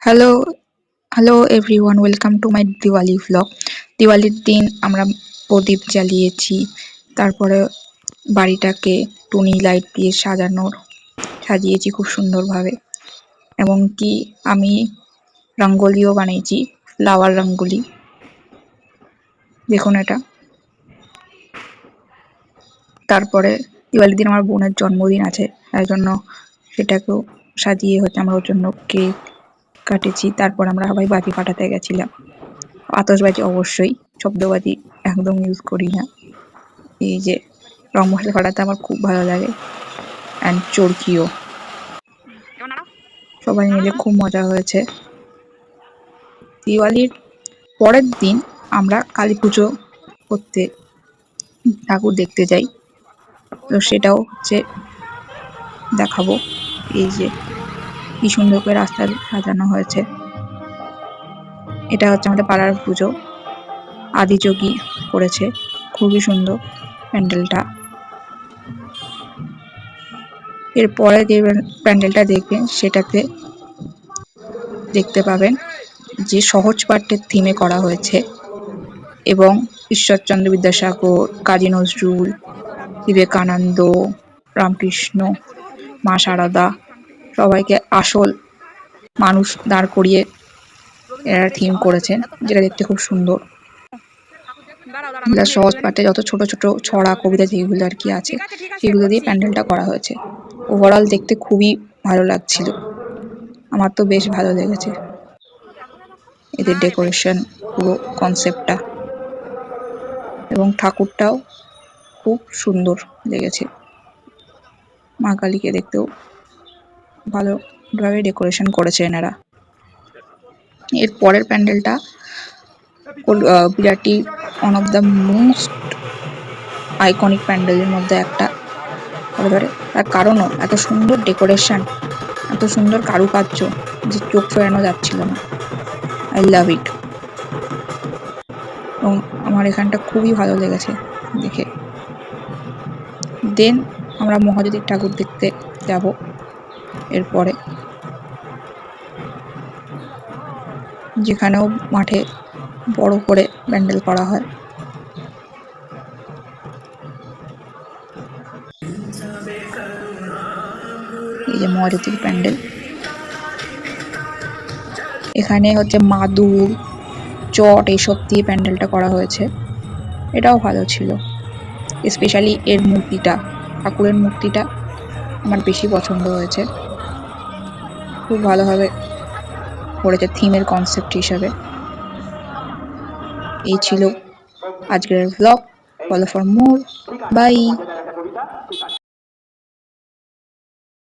Hello, hello everyone, welcome to my Diwali vlog. দিওয়ালির দিন আমরা প্রদীপ জ্বালিয়েছি, তারপরে বাড়িটাকে টুনি লাইট দিয়ে সাজিয়েছি খুব সুন্দরভাবে। এবং কি আমি রঙ্গোলিও বানিয়েছি, ফ্লাওয়ার রঙ্গোলি। দেখুন এটা। তারপরে দিওয়ালির দিন আমার বোনের জন্মদিন আছে, তাই জন্য সেটাকেও সাজিয়ে আমরা ওর জন্য কেক কাটেছি। তারপর আমরা সবাই বাজি ফাটাতে গেছিলাম। আতশবাজি অবশ্যই, শব্দবাজি একদম ইউজ করি না। এই যে রং মশলা ফাটাতে আমার খুব ভালো লাগে, অ্যান্ড চরকিও। সবাই মিলে খুব মজা হয়েছে। দিওয়ালির পরের দিন আমরা কালী পুজো করতে ঠাকুর দেখতে যাই, তো সেটাও দেখাবো। এই যে কি সুন্দর করে রাস্তা সাজানো হয়েছে। এটা হচ্ছে আমাদের পাড়ার পুজো, আদিযোগী করেছে, খুবই সুন্দর প্যান্ডেলটা। এরপরে যে প্যান্ডেলটা দেখবেন সেটাতে দেখতে পাবেন যে সহজ পাঠের থিমে করা হয়েছে, এবং ঈশ্বরচন্দ্র বিদ্যাসাগর, কাজী নজরুল, বিবেকানন্দ, রামকৃষ্ণ, মা শারদা সবাইকে আসল মানুষ দাঁড় করিয়ে এরা থিম করেছেন, যেটা দেখতে খুব সুন্দর। সহজ পাঠে যত ছোট ছোট ছড়া কবিতা যেগুলো আর কি আছে, সেগুলো দিয়ে প্যান্ডেলটা করা হয়েছে। ওভারঅল দেখতে খুবই ভালো লাগছিল, আমার তো বেশ ভালো লেগেছে এদের ডেকোরেশন, পুরো কনসেপ্টটা। এবং ঠাকুরটাও খুব সুন্দর লেগেছে। মা কালীকে দেখতেও ভালোভাবে ডেকোরেশন করেছে এনারা। এর পরের প্যান্ডেলটা Birati one of the most iconic প্যান্ডেলের মধ্যে একটা হতে পারে। তার কারণও এত সুন্দর ডেকোরেশন, এত সুন্দর কারুকার্য যে চোখ ফেরানো যাচ্ছিল না। আই লাভ ইট। এবং আমার এখানটা খুবই ভালো লেগেছে দেখে। দেন আমরা মহাজ্যোতির ঠাকুর দেখতে যাব এরপরে, যেখানেও মাঠে বড় করে প্যান্ডেল করা হয়। এই যে মহাজ্যোতির প্যান্ডেল, এখানে হচ্ছে মাদুর, চট এইসব দিয়ে প্যান্ডেলটা করা হয়েছে। এটাও ভালো ছিল। স্পেশালি এর মূর্তিটা, ঠাকুরের মূর্তিটা আমার বেশি পছন্দ হয়েছে। খুব ভালোভাবে করেছে থিমের কনসেপ্ট হিসাবে। এই ছিল আজকের blog. Follow for more. By.